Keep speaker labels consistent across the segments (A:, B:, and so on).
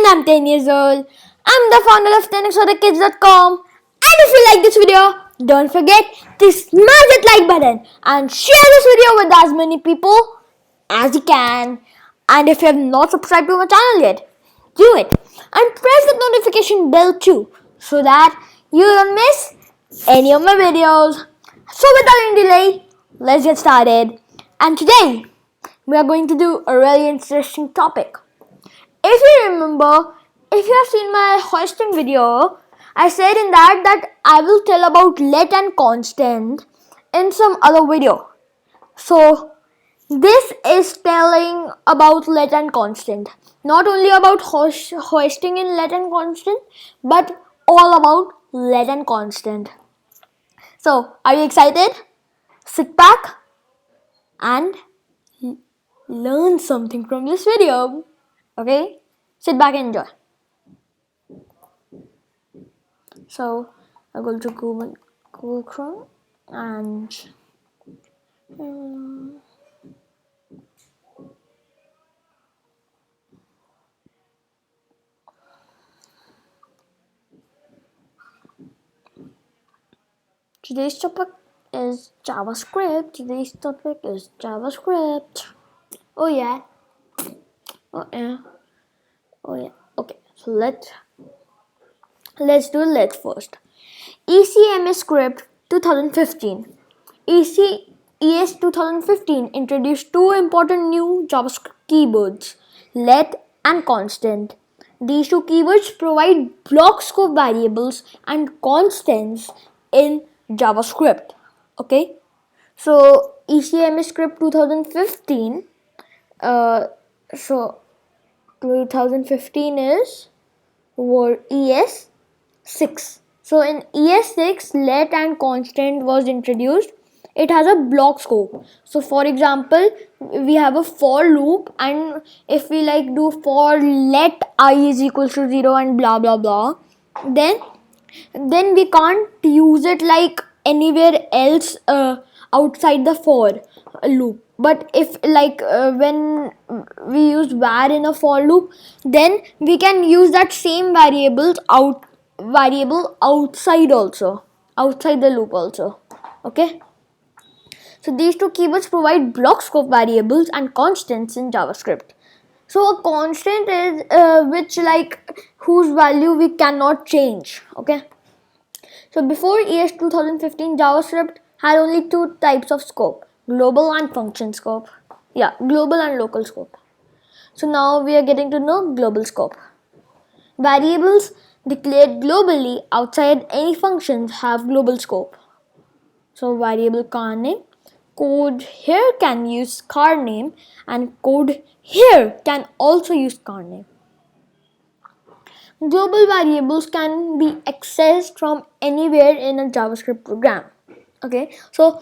A: and I'm 10 years old. I'm the founder of 10xforthekids.com. And if you like this video, don't forget to smash that like button and share this video with as many people as you can. And if you have not subscribed to my channel yet, do it. And press the notification bell too, so that you don't miss any of my videos. So without any delay, let's get started. And today, we are going to do a really interesting topic. If you remember, if you have seen my hosting video, I said in that I will tell about let and constant in some other video. So this is telling about let and constant. Not only about hosting in let and constant, but all about let and constant. So are you excited? Sit back and learn something from this video. Okay? Sit back and enjoy. So I go to Google Chrome and today's topic is JavaScript. Oh yeah. Okay, so let's do let first. ECMS script 2015. ES 2015 introduced two important new JavaScript keywords, let and constant. These two keywords provide block scope variables and constants in JavaScript. Okay, so ECMS script 2015. So 2015 is ES6. So in ES6, let and constant was introduced. It has a block scope. So for example, we have a for loop, and if we do for let I is equals to 0 and blah blah blah, then we can't use it like anywhere else outside the for loop. But if when we use var in a for loop, then we can use that same variable outside the loop also. Okay, so these two keywords provide block scope variables and constants in JavaScript. So a constant is whose value we cannot change. Okay, so before ES 2015, JavaScript had only two types of scope: global and function scope. Global and local scope. So now we are getting to know global scope. Variables declared globally outside any functions have global scope. So variable car name, code here can use car name, and code here can also use car name. Global variables can be accessed from anywhere in a JavaScript program. Okay, so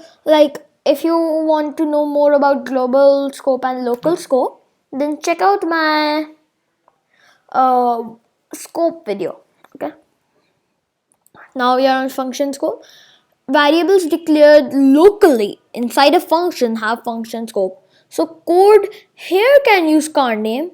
A: if you want to know more about global scope and local scope, then check out my scope video. Okay, now we are on function scope. Variables declared locally inside a function have function scope. So code here can use car name,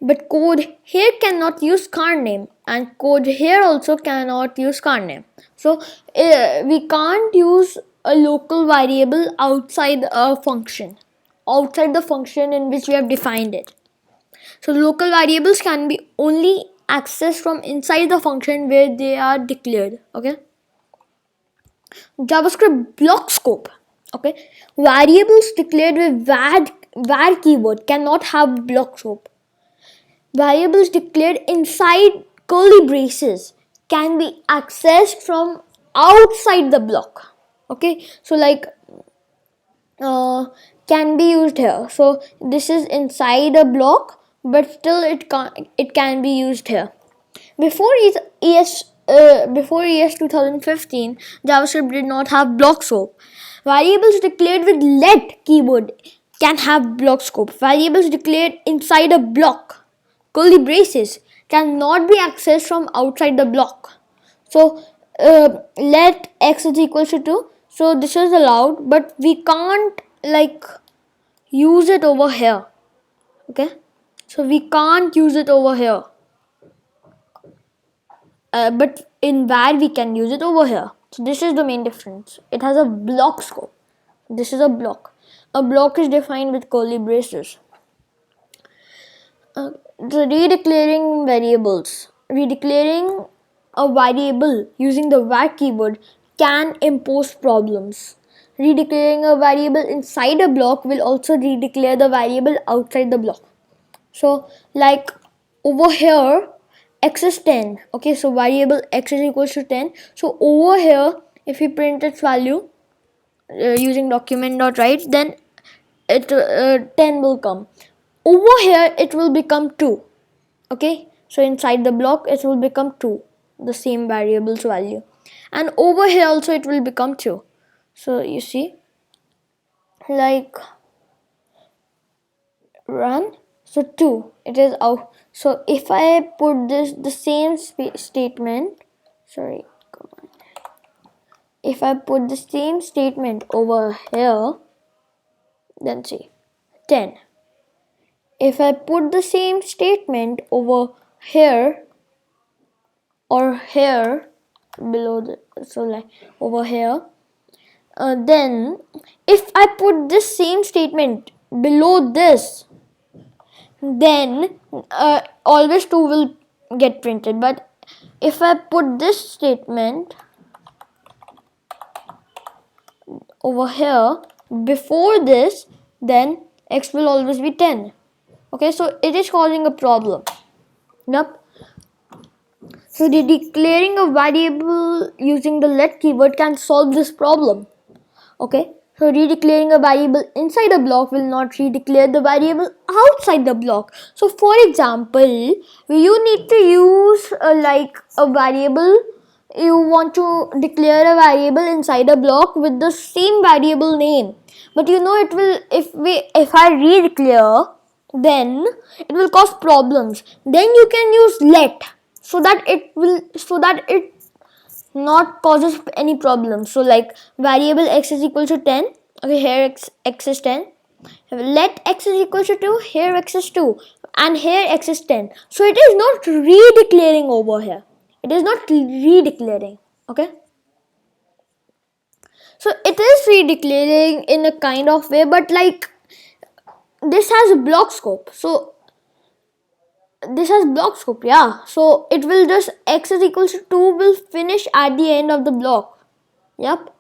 A: but code here cannot use car name, and code here also cannot use car name. So we can't use a local variable outside a function, outside the function in which we have defined it. So local variables can be only accessed from inside the function where they are declared. Okay, JavaScript block scope. Okay, variables declared with var keyword cannot have block scope. Variables declared inside curly braces can be accessed from outside the block. Okay, so can be used here. So this is inside a block, but still it can be used here. Before ES 2015, JavaScript did not have block scope. Variables declared with let keyword can have block scope. Variables declared inside a block, curly braces, cannot be accessed from outside the block. So let x is equal to 2. So this is allowed, but we can't use it over here. Okay, so we can't use it over here. but in var we can use it over here. So this is the main difference. It has a block scope. This is a block. A block is defined with curly braces. The redeclaring variables. Redeclaring a variable using the var keyword can impose problems. Redeclaring a variable inside a block will also redeclare the variable outside the block. So like over here, x is 10. Okay, so variable x is equals to 10. So over here, if we print its value using document.write, then it 10 will come. Over here, it will become 2. Okay, so inside the block, it will become 2, the same variable's value. And over here also, it will become 2. So you see, like run. So 2, it is out. So if I put the same statement, sorry, come on. If I put the same statement over here, then see, 10. If I put the same statement over here or here below so like over here, then if I put this same statement below this, then always 2 will get printed. But if I put this statement over here before this, then x will always be 10. Okay, so it is causing a problem. Yep. So the declaring a variable using the let keyword can solve this problem. Okay, so redeclaring a variable inside a block will not redeclare the variable outside the block. So for example, you need to use like a variable. You want to declare a variable inside a block with the same variable name, but you know it will, if I redeclare, then it will cause problems. Then you can use let, so that it not causes any problem. So like variable x is equal to 10. Okay, here x is 10. Let x is equal to 2. Here x is 2, and here x is 10. So it is not redeclaring over here. It is not redeclaring. Okay, so it is redeclaring in a kind of way, but like this has a block scope. So this has block scope, yeah. So it will just x is equal to 2 will finish at the end of the block. Yep.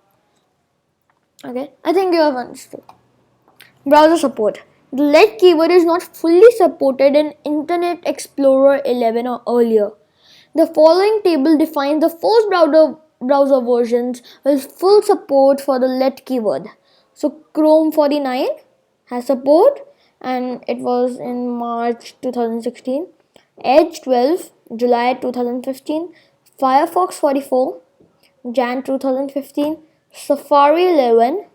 A: Okay, I think you have understood. Browser support. The let keyword is not fully supported in Internet Explorer 11 or earlier. The following table defines the first browser versions with full support for the let keyword. So Chrome 49 has support, and it was in March 2016. Edge 12, July 2015. Firefox 44, Jan 2015. Safari 11,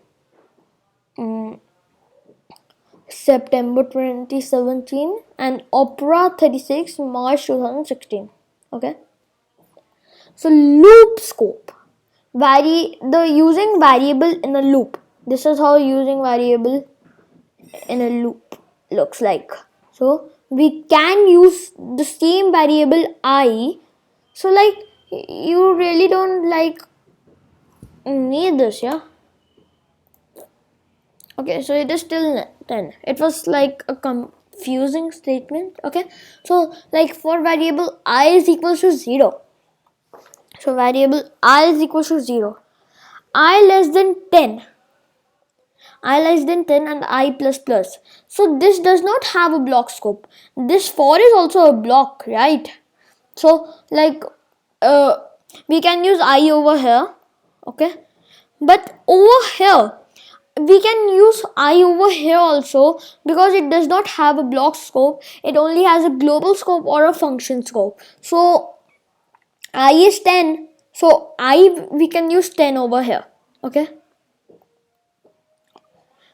A: September 2017, and Opera 36, March 2016. Okay. So loop scope. Using variable in a loop. This is how using variable in a loop looks like. So we can use the same variable I. So like you really don't like need this, yeah. Okay, so it is still 10. It was like a confusing statement. Okay, so like for variable I is equals to 0. So variable I is equals to 0. I less than 10. I less than 10 and I plus plus. So this does not have a block scope. This for is also a block, right? So like we can use I over here. Okay, but over here we can use I over here also, because it does not have a block scope. It only has a global scope or a function scope. So I is 10. So we can use 10 over here. Okay.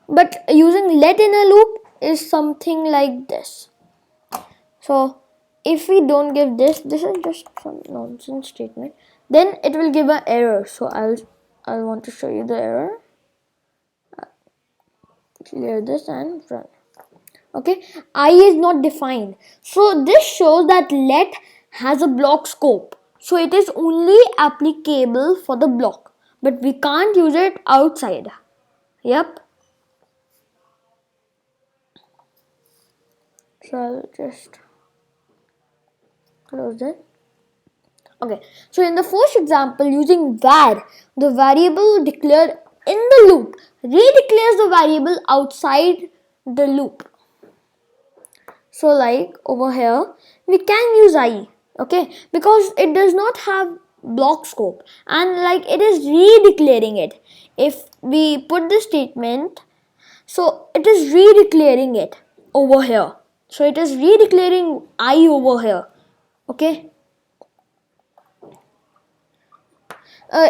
A: But using let in a loop is something like this. So if we don't give this is just some nonsense statement, then it will give an error. So I'll want to show you the error. Clear this and run. Okay, I is not defined. So this shows that let has a block scope. So it is only applicable for the block, but we can't use it outside. Yep. So I'll just close it. Okay, so in the first example, using var, the variable declared in the loop redeclares the variable outside the loop. So like over here, we can use I, okay, because it does not have block scope and like it is redeclaring it. If we put this statement, so it is redeclaring it over here. So it is redeclaring I over here, okay.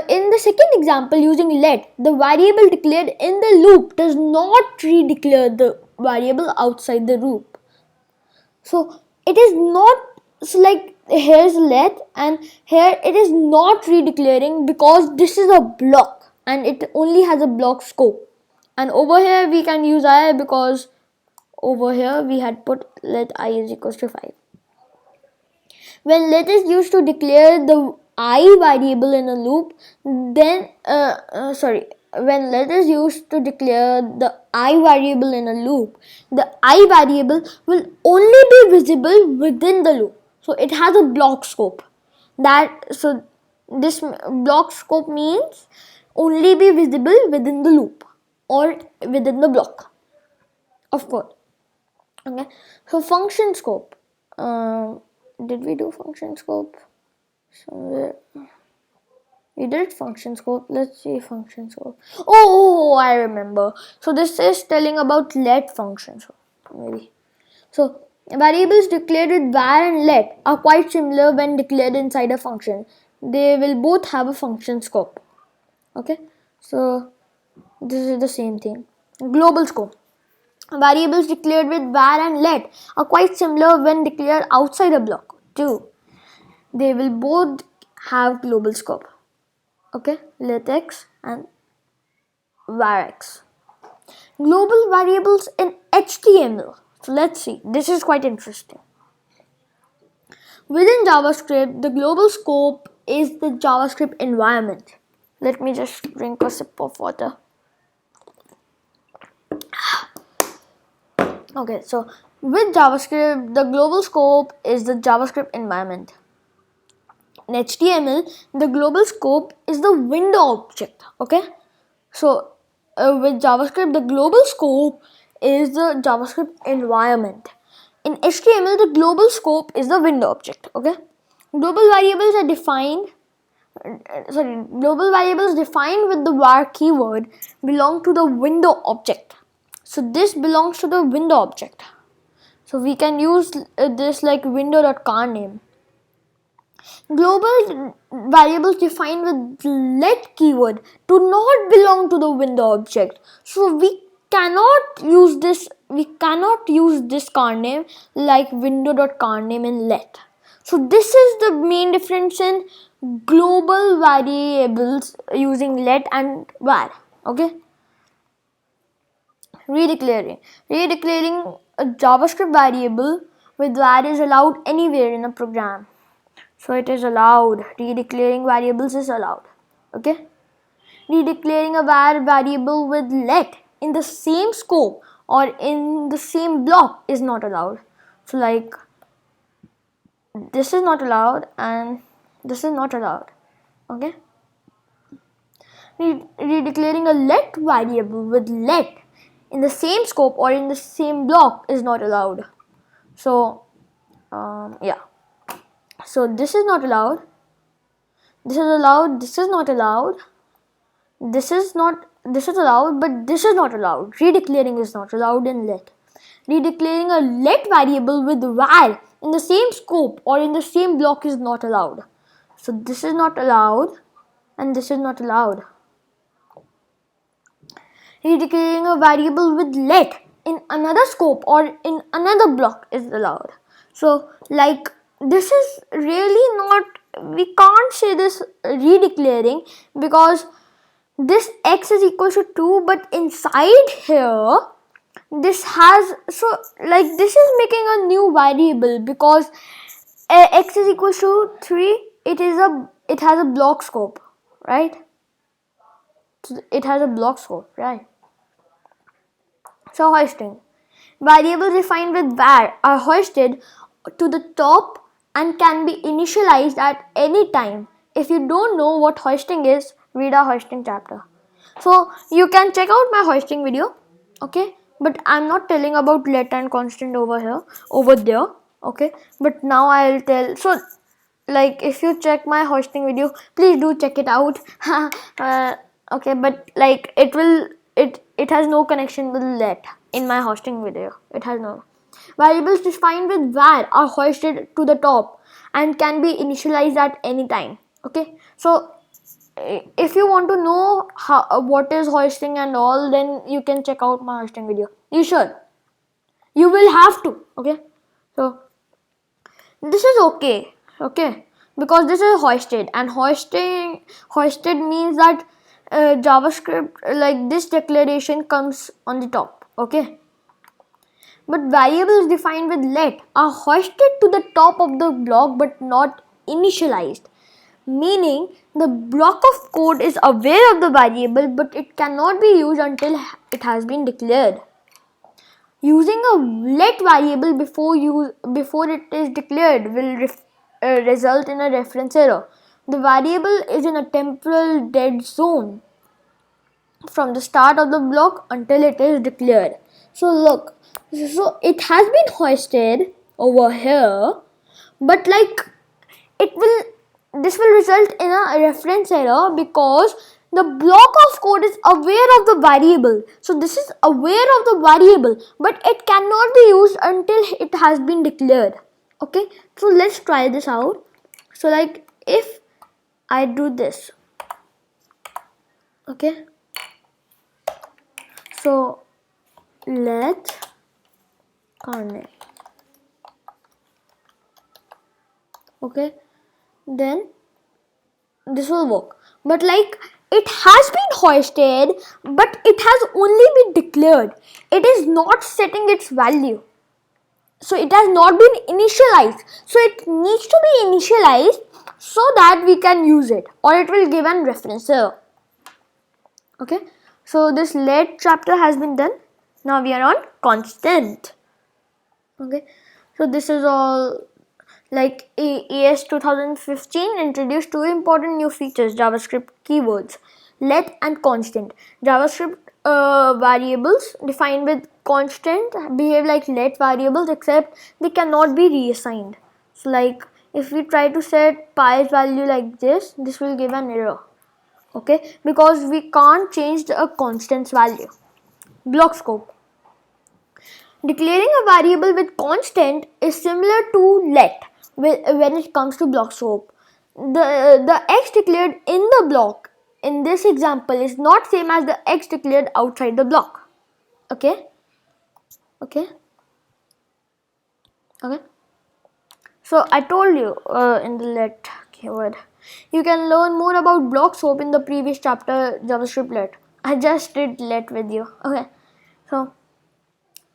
A: In the second example, using let, the variable declared in the loop does not redeclare the variable outside the loop. So it is not, so like here's let and here it is not redeclaring because this is a block and it only has a block scope. And over here we can use I because over here we had put let I is equals to 5. When let is used to declare the I variable in a loop, then when let is used to declare the I variable in a loop, the I variable will only be visible within the loop. So it has a block scope. This block scope means only be visible within the loop or within the block, of course. Okay, so function scope. Did we do function scope? So we did function scope. Let's see function scope. Oh, I remember. So this is telling about let function. So maybe. So variables declared with var and let are quite similar when declared inside a function. They will both have a function scope. Okay. So this is the same thing. Global scope. Variables declared with var and let are quite similar when declared outside a block too. They will both have global scope. Okay, let x and var x. Global variables in HTML. So let's see. This is quite interesting. Within JavaScript, the global scope is the JavaScript environment. Let me just drink a sip of water. Okay, so with JavaScript, the global scope is the JavaScript environment. In HTML, the global scope is the window object. Okay, so with JavaScript, the global scope is the JavaScript environment. In HTML, the global scope is the window object. Okay, global variables are defined. Global variables defined with the var keyword belong to the window object. So this belongs to the window object. So we can use this like window.car name. Global variables defined with let keyword do not belong to the window object. So we cannot use this. We cannot use this car name like window.car name in let. So this is the main difference in global variables using let and var. Okay. Redeclaring a JavaScript variable with var is allowed anywhere in a program. So it is allowed. Redeclaring variables is allowed. Okay. Redeclaring a var variable with let in the same scope or in the same block is not allowed. So like this is not allowed and this is not allowed. Okay. Redeclaring a let variable with let in the same scope or in the same block is not allowed. So yeah. So this is not allowed. This is allowed. This is not allowed. This is allowed, but this is not allowed. Redeclaring is not allowed in let. Redeclaring a let variable with var in the same scope or in the same block is not allowed. So this is not allowed and this is not allowed. Redeclaring a variable with let in another scope or in another block is allowed. So like this is really not, we can't say this redeclaring because this x is equal to 2, but inside here this has, so like this is making a new variable because x is equal to 3 it has a block scope, right? So it has a block scope, right? So hoisting. Variables defined with var are hoisted to the top and can be initialized at any time. If you don't know what hoisting is, read our hoisting chapter. So you can check out my hoisting video, okay? But I'm not telling about let and constant over there, okay? But now I'll tell. So like if you check my hoisting video, please do check it out. Okay, but like it has no connection with let in my hosting video. It has no. Variables defined with var are hoisted to the top and can be initialized at any time. Okay, so if you want to know how what is hoisting and all, then you can check out my hoisting video. You should. You will have to. Okay, so this is okay, because this is hoisted, and hoisted means that JavaScript, like this declaration comes on the top, okay. But variables defined with let are hoisted to the top of the block but not initialized, meaning the block of code is aware of the variable but it cannot be used until it has been declared. Using a let variable before it is declared will result in a reference error. The variable is in a temporal dead zone from the start of the block until it is declared. So look, so it has been hoisted over here, but like this will result in a reference error because the block of code is aware of the variable. So this is aware of the variable, but it cannot be used until it has been declared. Okay, so let's try this out. So like if I do this, okay, so let connect, okay, then this will work. But like it has been hoisted, but it has only been declared. It is not setting its value. So it has not been initialized. So it needs to be initialized so that we can use it, or it will give an reference error. Okay. So this let chapter has been done. Now we are on constant. Okay. So this is all. Like ES 2015 introduced two important new features: JavaScript keywords, let and constant. JavaScript variables defined with constant behave like let variables, except they cannot be reassigned. So like if we try to set pi's value like this will give an error. Okay, because we can't change a constant's value. Block scope. Declaring a variable with constant is similar to let when it comes to block scope. The x declared in the block in this example is not same as the x declared outside the block. Okay. So I told you in the let keyword. You can learn more about block scope in the previous chapter, JavaScript let. I just did let with you. Okay. So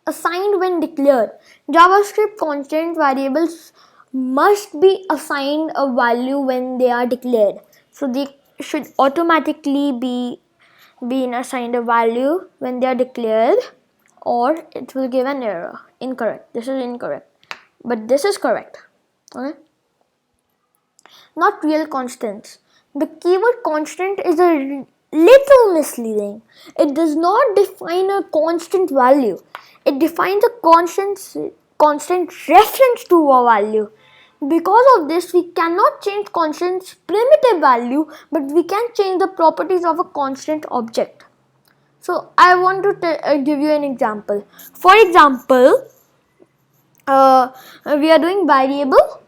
A: assigned when declared. JavaScript constant variables must be assigned a value when they are declared. So they should automatically be assigned a value when they are declared, or it will give an error. Incorrect. This is incorrect. But this is correct. Okay. Not real constants. The keyword constant is a little misleading. It does not define a constant value. It defines a constant reference to a value. Because of this, we cannot change constant's primitive value, but we can change the properties of a constant object. So I want to give you an example. For example, we are doing variable,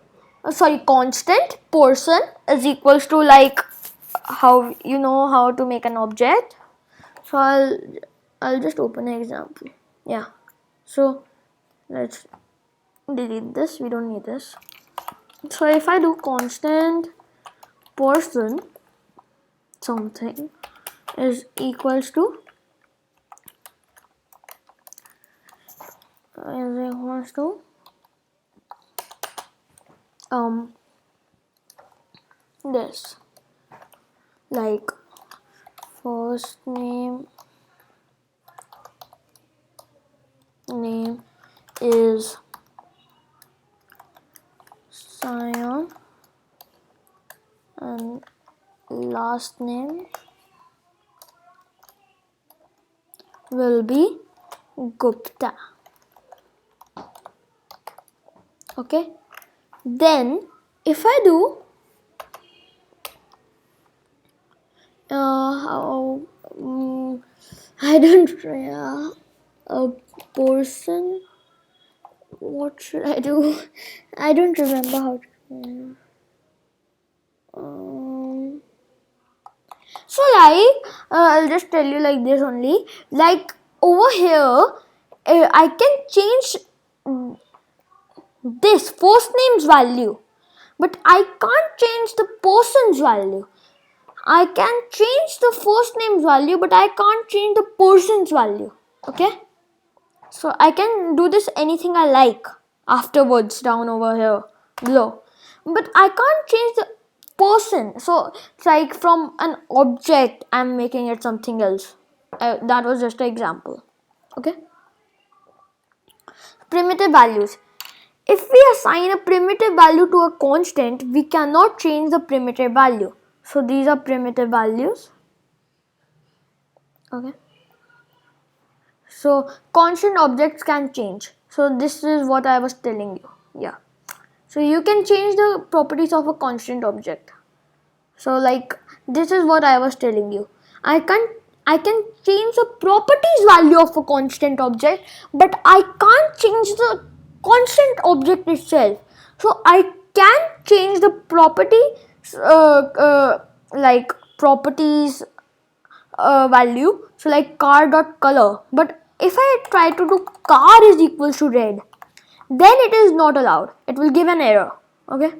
A: constant person is equals to like how you know how to make an object. So I'll just open an example. Yeah. So let's delete this. We don't need this. So if I do constant person something is equals to this, like first name is Saion and last name will be Gupta. Okay, then if I do I don't a person, what should I do? I don't remember how to so like I'll just tell you like this only, like over here I can change this first name's value, but I can't change the person's value. I can change the first name's value, but I can't change the person's value. Okay, so I can do this anything I like afterwards down over here below, but I can't change the person. So it's like from an object I'm making it something else. That was just an example. Okay, primitive values. If we assign a primitive value to a constant, we cannot change the primitive value. So these are primitive values. Okay, so constant objects can change. So this is what I was telling you. Yeah, so you can change the properties of a constant object. So like this is what I was telling you. I can change the properties value of a constant object, but I can't change the constant object itself. So I can change the property like properties value. So like car dot color. But if I try to do car is equals to red, then it is not allowed. It will give an error. Okay.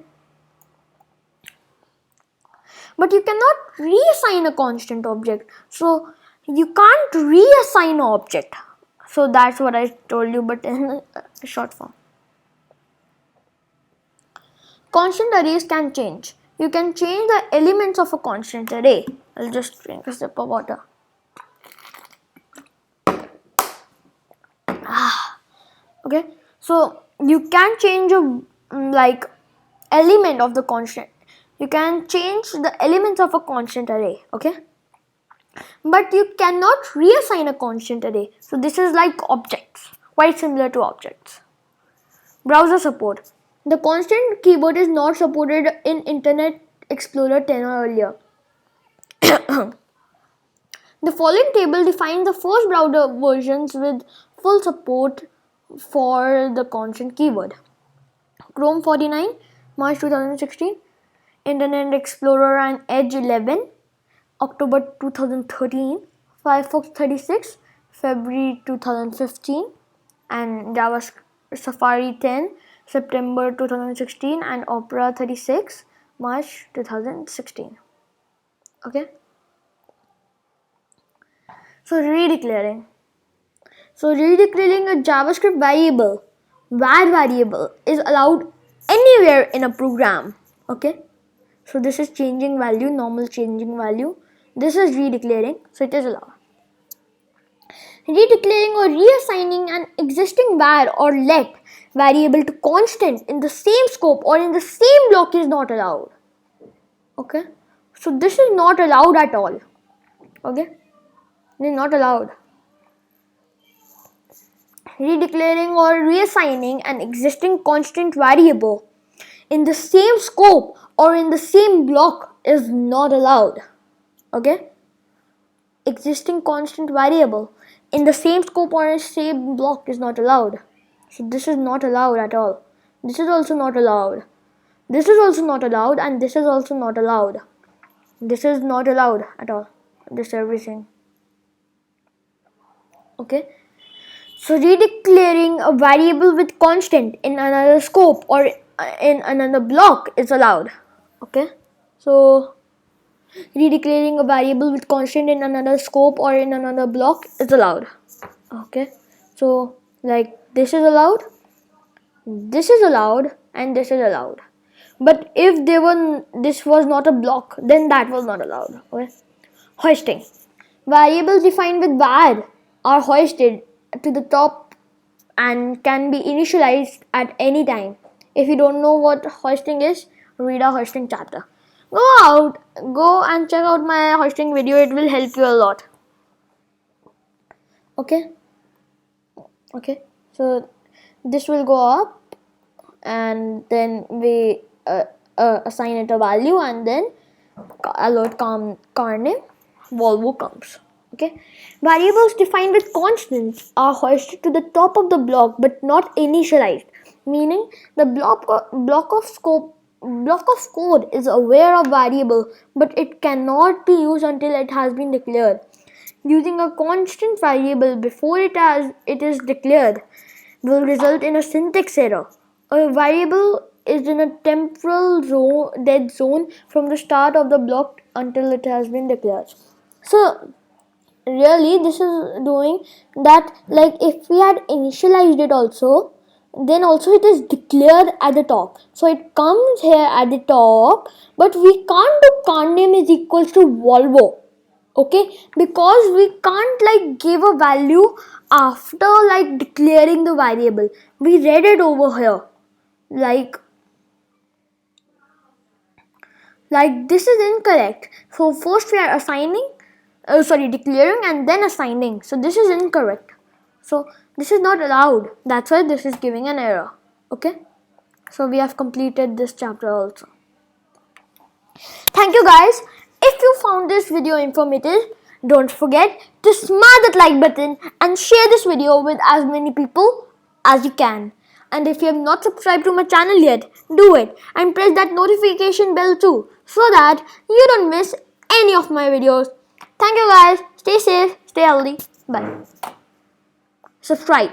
A: But you cannot reassign a constant object. So you can't reassign an object. So that's what I told you, but in a short form. Constant arrays can change. You can change the elements of a constant array. I'll just drink a sip of water. Okay, so you can change a like element of the constant. You can change the elements of a constant array. Okay, but you cannot reassign a constant array. So this is like objects, quite similar to objects. Browser support. The constant keyword is not supported in Internet Explorer 10 or earlier. The following table defines the first browser versions with full support for the constant keyword. Chrome 49, March 2016. Internet Explorer and Edge 11, October 2013. Firefox 36, February 2015. And JavaScript Safari 10, September 2016. And Opera 36, March 2016. Okay. So redeclaring. So redeclaring a JavaScript variable, var variable, is allowed anywhere in a program. Okay. So this is changing value, normal changing value. This is redeclaring, so it is allowed. Redeclaring or reassigning an existing var or let variable to constant in the same scope or in the same block is not allowed. Okay. So this is not allowed at all. Okay. It is not allowed. Redeclaring or reassigning an existing constant variable in the same scope or in the same block is not allowed. Okay. Existing constant variable in the same scope or in the same block is not allowed. So this is not allowed at all. This is also not allowed. This is also not allowed, and this is also not allowed. This is not allowed at all. This everything. Okay. So redeclaring a variable with constant in another scope or in another block is allowed. Okay. So redeclaring a variable with constant in another scope or in another block is allowed. Okay. So like this is allowed, and this is allowed. But if this was not a block, then that was not allowed. Okay. Hoisting. Variables defined with var are hoisted to the top and can be initialized at any time. If you don't know what hoisting is, read our hoisting chapter. Go and check out my hoisting video. It will help you a lot. Okay. So this will go up, and then we assign it a value, and then alert car name Volvo comes. Okay. Variables defined with constants are hoisted to the top of the block but not initialized, meaning the block of code is aware of variable, but it cannot be used until it has been declared. Using a constant variable before it is declared will result in a syntax error. A variable is in a temporal dead zone from the start of the block until it has been declared. So really this is doing that, like if we had initialized it also, then also it is declared at the top. So it comes here at the top, but we can't do car name is equals to Volvo. Okay, because we can't like give a value after like declaring the variable. We read it over here like this is incorrect. So first we are declaring and then assigning. So this is incorrect. So this is not allowed. That's why this is giving an error. Okay, so we have completed this chapter also. Thank you guys. If you found this video informative, don't forget to smash that like button and share this video with as many people as you can. And if you have not subscribed to my channel yet, do it and press that notification bell too, so that you don't miss any of my videos. Thank you guys. Stay safe, stay healthy. Bye. Subscribe.